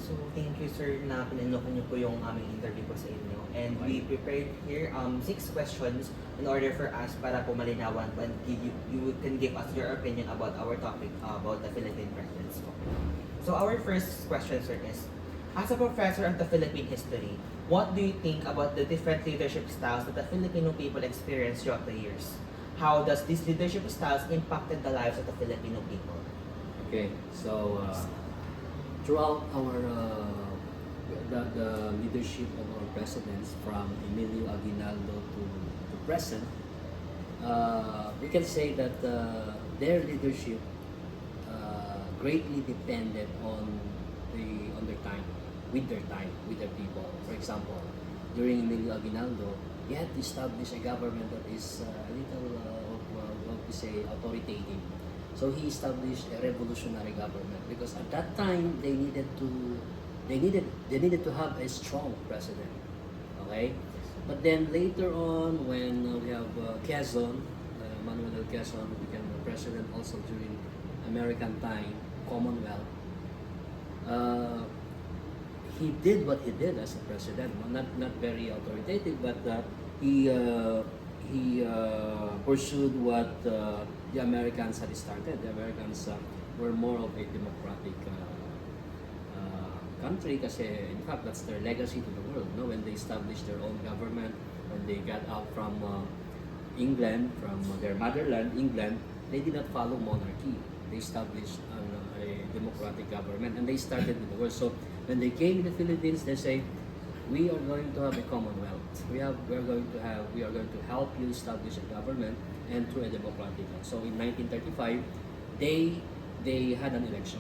So, thank you sir na pinanood niyo po yung aming interview po sa inyo. And we prepared here 6 questions in order for us para po malinawan and you can give us your opinion about our topic about the Philippine presidents po. So, our first question sir is, as a professor of the Philippine history, what do you think about the different leadership styles that the Filipino people experience throughout the years? How does these leadership styles impacted the lives of the Filipino people? Okay, so throughout our the leadership of our presidents from Emilio Aguinaldo to present, we can say that their leadership greatly depended on their time, with their people. For example, during Emilio Aguinaldo, he had to establish a government that is a little, what we say, authoritative. So he established a revolutionary government because at that time they needed to have a strong president. Okay, but then later on when we have Quezon, Manuel L. Quezon, who became the president also during American time, Commonwealth. He did what he did as a president, not very authoritative, but he pursued what the Americans had started. The Americans were more of a democratic country kasi in fact that's their legacy to the world. No? When they established their own government, when they got out from England, from their motherland, England, they did not follow monarchy. They established a democratic government and they started with the world. So when they came to the Philippines, they say, we are going to have a commonwealth. We are going to help you establish a government and through a democratic one. So in 1935, they had an election.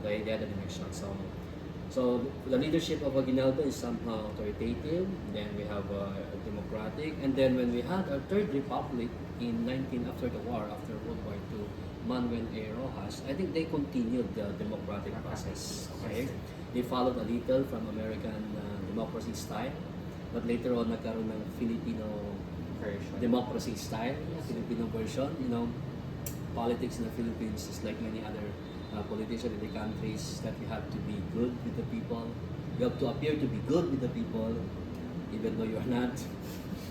Okay, they had an election. So the leadership of Aguinaldo is somehow authoritative. Then we have a democratic, and then when we had our third republic after the war, after World War II, Manuel A. Rojas, I think they continued the democratic process. Okay, they followed a little from American democracy style, but later on nagkaroon ng Filipino Version. democracy style, Filipino version. You know, politics in the Philippines is like many other politicians in the countries that you have to be good with the people. You have to appear to be good with the people, even though you are not.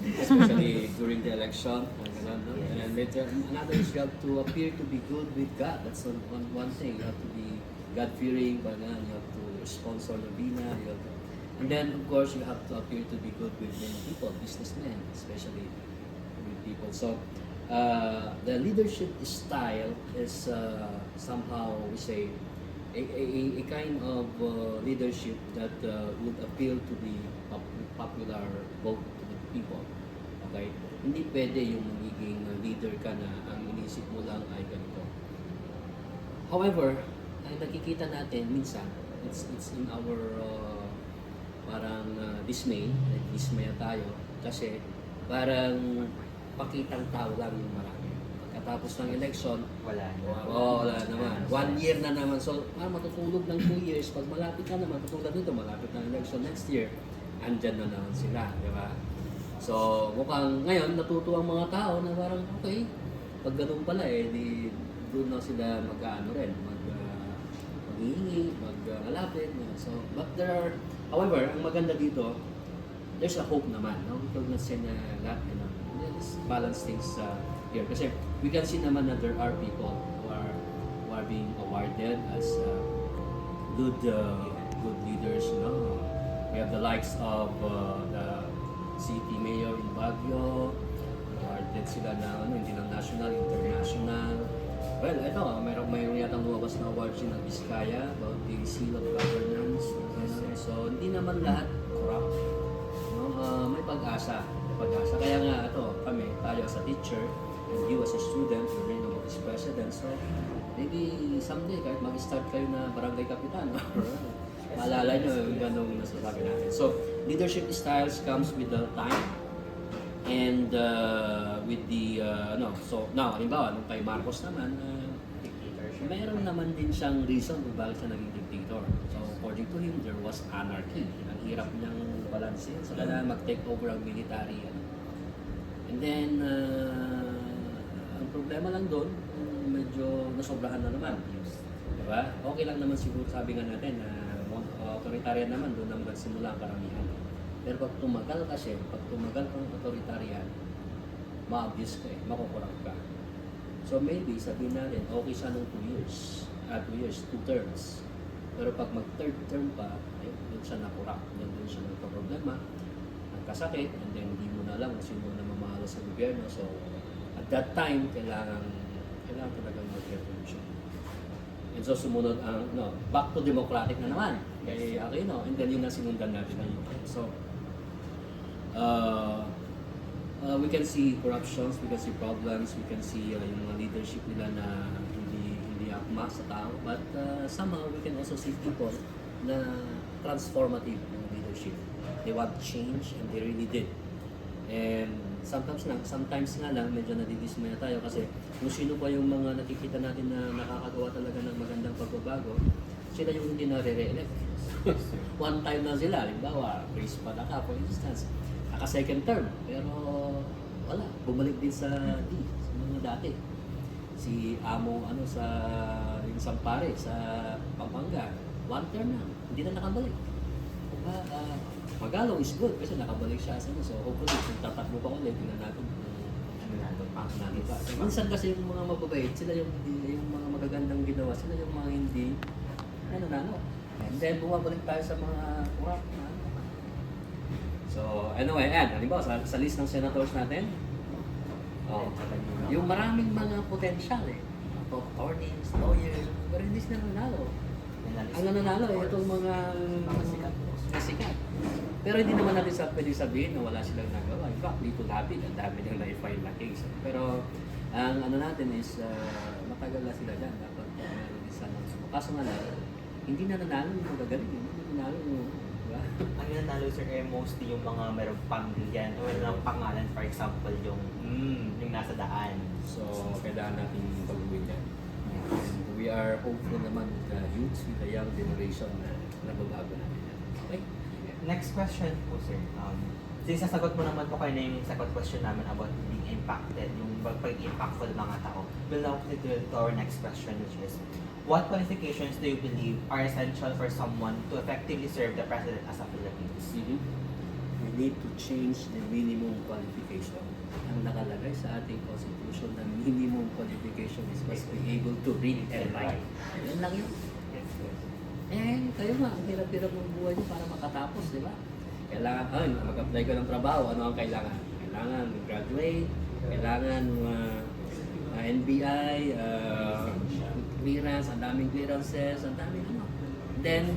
Especially during the election, and later another is you have to appear to be good with God. That's one thing. You have to be God-fearing, but you have to sponsor Novena. And then of course you have to appear to be good with many people, businessmen, especially with people. So the leadership style is somehow we say a kind of leadership that would appeal to the popular vote to the people. Okay? Hindi pwede yung magiging leader ka na ang inisip mo lang ay ganito. However, ay nakikita natin minsan, it's in our parang dismaya tayo kasi parang pakitang tao lang yung marami. Pagkatapos ng election, Wala naman. 1 year na naman. So, matutulog ng 2 years. Pag malapit na naman, tutulad nito, malapit na election next year, andyan na naman sila, di ba? So, mukhang ngayon, natutuwa ang mga tao na parang, okay, pag ganun pala di doon na sila mag-ano rin, maghihingi, maglalapit. So, but there are, however, ang maganda dito, there's a hope naman, no? We could not say na lahat, let's balance things here. Kasi we can see naman that there are people who are being awarded as good leaders, you know. We have the likes of the city mayor in Baguio, awarded sila na hindi lang national, international. Well, ito, mayroon yatang lumabas na award siya ng Vizcaya about the seal of governance. So, hindi naman lahat corrupt. No? May pag-asa. Kaya nga, tayo as a teacher, and you as a student, you're learning about this president. So, maybe someday, kahit mag-start kayo na barangay kapitan, maalala nyo yung ganong nasasabi natin. So, leadership styles comes with the time and with the, so now, halimbawa, nung kay Marcos naman, mayroon naman din siyang reason kung bakit siya naging dictator. So, according to him, there was anarchy. Ang hirap niyang balansin. So, kailangan mag-take over ang military. And then, ang problema lang doon, medyo nasobrahan na naman. Diba? Okay lang naman siguro sabi nga natin na authoritarian naman, doon naman nagsimula ang karamihan. Pero pag tumagal kang authoritarian, ma-abuse ka makukurang ka. So maybe, sabihin natin, okay siya ng 2 years, 2 terms. Pero pag mag-third term pa, doon siya nakurak, doon siya nagka-problema, nagkasakit, and then hindi mo na alam kung sino na mamahalo sa gobyerno. So, at that time, kailangan talagang mag-revolution. And so, sumunod ang, back to democratic na naman, kay Aquino, and then yun na sinundan natin ng So, we can see corruptions, we can see problems, we can see yung mga leadership nila na hindi akma sa tao, but somehow we can also see people na transformative yung leadership. They want change and they really did. And sometimes nga lang medyo nadidismaya tayo kasi kung sino pa yung mga nakikita natin na nakakagawa talaga ng magandang pagbabago, sila yung hindi nare-re-elect. One time na sila, halimbawa, Chris Padaka for instance, naka-second term, pero wala, bumalik din sa mga dati. Si Amo sa yung Sampare sa Pampanga, one term na, hindi na nakabalik. Magalong is good kasi nakabalik siya sa so hopefully kung tatakbo pa ulit, tingnan natin natin pa. Minsan kasi yung mga mababait, sila yung mga magagandang ginawa, sila yung mga hindi nanalo. And then bumabalik tayo sa mga corrupt na So anyway, halimbawa sa list ng senators natin, yung maraming mga potential attorneys, lawyers, pero hindi sila nanalo. Ang nanalo itong mga sikat. Pero hindi naman natin pwede sabihin na wala silang nagawa. In fact, dito lapit, ang dami nang na-file na case. Pero ang natin is matagal na sila dyan. Dapat meron din sana. Kaso nga lang, hindi na nanalo yung magagaling. Hindi nanalo yung Ang nanalo sir mostly yung mga merong pamilya, walang pangalan, for example, yung nasa daan. So, kailangan natin pag-uwi dyan. And we are hopeful naman with the youth, with the young generation na nababago natin yan. Okay? Next question po sir. Since nasagot mo naman po kayo na yung second question namin about being impacted, yung pag-impactful mga tao, we'll now proceed to our next question, which is, what qualifications do you believe are essential for someone to effectively serve the President as a Philippines? We need to change the minimum qualification. Ang nakalagay sa ating Constitution na minimum qualification is must be able to read and write. Yan lang yun. Kayo nga, ang hirap-hirap ng buhay nyo para makatapos, di ba? Kailangan, mag-apply ka ng trabaho, ano ang kailangan? Kailangan graduate, kailangan NBI, clearance, ang daming clearances, ang daming ano. Then,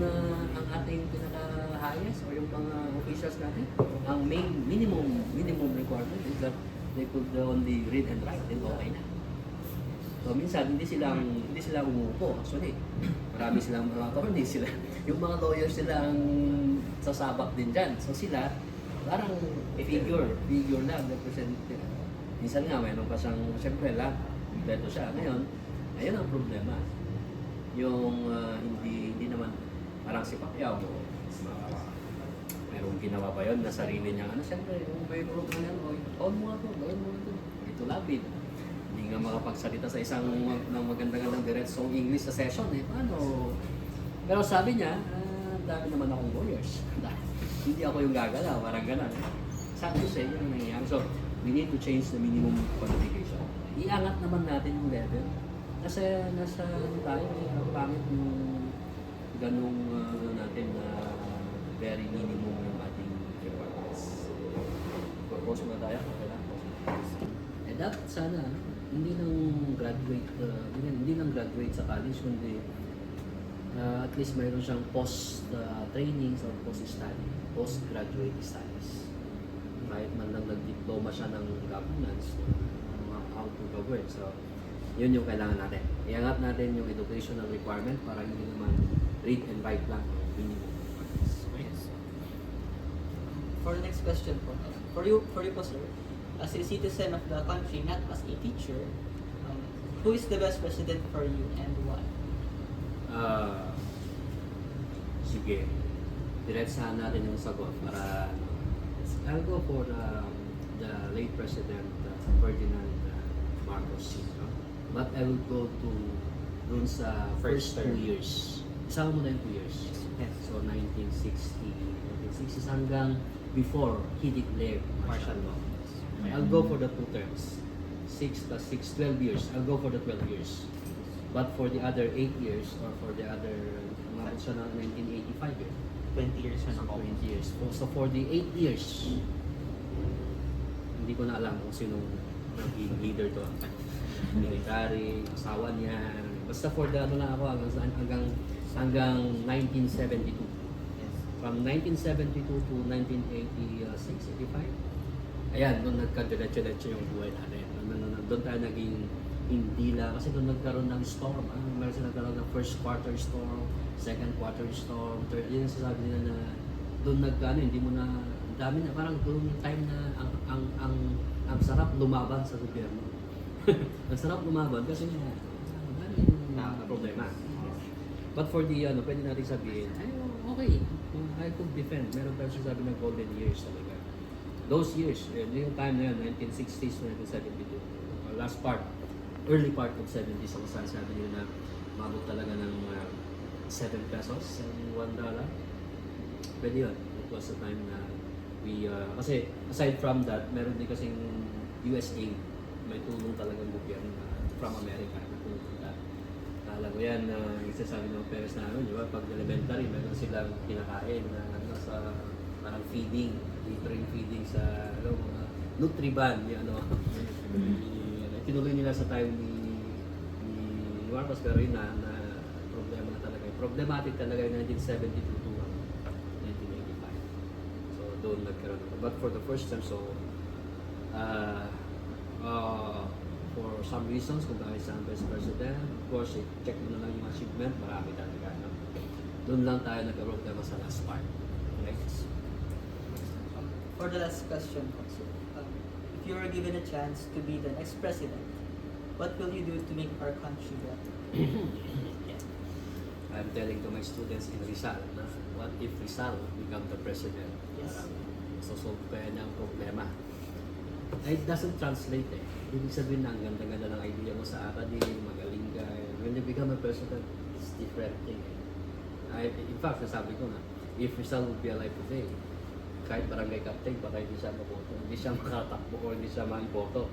ang ating pinaka-highest or yung mga officials natin, ang main minimum requirement is that they could only read and write, then okay na. So minsan hindi sila umuupo. Actually, marami silang mga attorneys sila. Yung mga lawyers sila ang sasabak din dyan. So sila, parang figure lang, representative. Minsan nga, mayroon pa siyang, siyempre lang, beto siya. Ngayon, ayun ang problema. Yung hindi naman, parang si Pacquiao, mayroong ginawa ba yun na sarili niya, siyempre, yung may group na yan, on mo na to, gawin mo na to. Ito labid. Hindi nga makapagsalita sa isang magandang diretsong English sa session paano? Pero sabi niya, dami naman akong lawyers. Hindi ako yung gagalaw, parang gano'n. Sabi ko yun ang nangyayari. So, we need to change the minimum qualification. Iangat naman natin yung level. Kasi nasa tayo, pangit yung ganung natin na very minimum yung ating requirements. Propose na tayo, okay lang. Dapat sana, hindi lang graduate sa college, kundi at least mayroon siyang post-training or post-graduate studies. Kahit man lang nag-diploma siya ng governance, how to govern. So, yun yung kailangan natin. Iangat natin yung educational requirement para hindi naman read and write lang. Minimum requirements. Yes. For the next question po, for you po sir, as a citizen of the country, not as a teacher, who is the best president for you and why? Sige. Diretsahan natin yung sagot para I'll go for the late President Ferdinand Marcos. But I will go to dun sa first 2 years. Isama mo na yung 2 years. Yes. So 1960s hanggang before he declared martial law. I'll go for the 2 terms. 6 plus 6, 12 years. I'll go for the 12 years. But for the other 8 years or for the other, umabot siya ng 1985 eh. 20 years na So ako. 20 years. So for the 8 years, hindi ko na alam kung sinong naging leader to. Military, asawa niya. Basta for the ano na ako hanggang 1972. Yes. From 1972 to 1986, 85. Ayan, doon nagka-diretso-diretso yung buhay natin. Doon tayo naging hindila kasi doon nagkaroon ng storm. Meron sila nagkaroon ng first quarter storm, second quarter storm, third. Yun ang sasabi nila na doon hindi mo na, ang dami na, parang doon yung time na ang sarap lumaban sa gobyerno. Ang sarap lumaban kasi nga, ang dami yung problema. But for the, pwede natin sabihin, ay, okay, I could defend. Meron tayo sasabi ng golden years talaga. Those years, yung time na yun, 1960s to 1972, last part, early part of 70s, ako sabi nyo na mabot talaga ng 7 pesos and $1. Pwede yun. It was a time na we, kasi aside from that, meron din kasing USA, may tulong talagang gobyerno from America na pumunta. Alam ko yan, yung sasabi ng parents namin, di ba? Pag elementary, meron silang kinakain na sa parang feeding, littering feeding sa mga Nutriban, yung tinuloy nila sa time ni Marcos, pero yun na problema na talaga. Problematic talaga yung 1972 to 1985. So doon nagkaroon ako. But for the first time, so for some reasons, kung dahil sa Vice President, of course, check mo na lang yung achievement, marami talaga. No? Doon lang tayo nagka-problema sa last part. Next. For the last question, also, if you were given a chance to be the next president, what will you do to make our country better? I'm telling to my students in Rizal, na what if Rizal become the president? Yes. So pa yan ang problema. It doesn't translate eh. Ibig sabihin na ang ganda-ganda ng idea mo sa academy, magaling ka. When you become a president, it's different thing eh. In fact, nasabi ko na, if Rizal would be alive today, kahit barangay captain, baka hindi siya maboto, hindi siya makatakbo o hindi siya maiboto.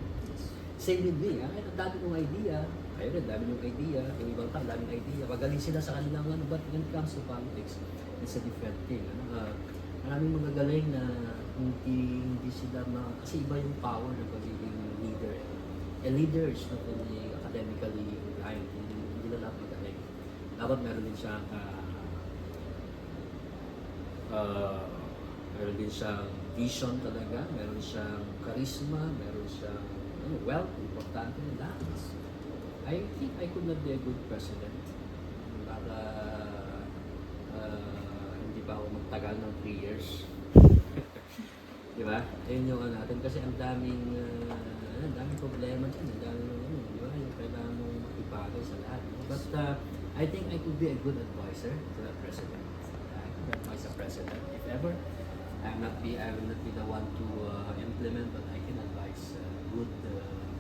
Same with me, kahit ang dami kong idea, kayo rin, dami yung idea, yung ibang tao, dami yung idea, magaling sila sa kanilang ano, but when it comes to politics, it's a different thing. Maraming magagaling na hindi sila kasi iba yung power ng pagiging leader. And leaders, not only academically inclined, hindi na lahat magaling. Dapat meron din siyang meron din siyang vision talaga, meron siyang charisma, meron siyang wealth, importante na lahat. I think I could not be a good president. Baka hindi pa ako magtagal ng 3 years. Di ba? Ayun yung natin kasi ang daming problema dyan, ang daming di ba? Yung kailangan mong makipagay sa lahat. But I think I could be a good advisor to the president. I could advise the president. If ever, I will not be the one to implement, but I can advise good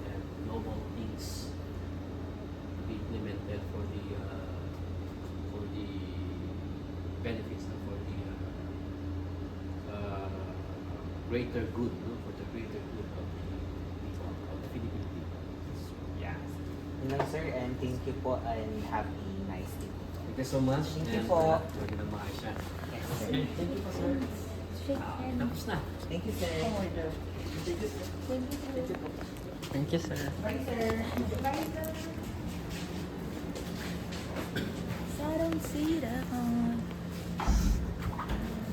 and noble things to be implemented for the benefits and for the greater good, no? For the greater good of the people, of the Philippine people. Yeah. Yun lang, sir, and thank you po and have a nice day. Thank you so much. Thank you and, po. Pwede na maayos yan. Yes, sir. Thank you po, sir. Shake hands. Tapos na. Thank you, sir. Thank you, sir. Thank you, sir. Bye, sir. Sarong sira.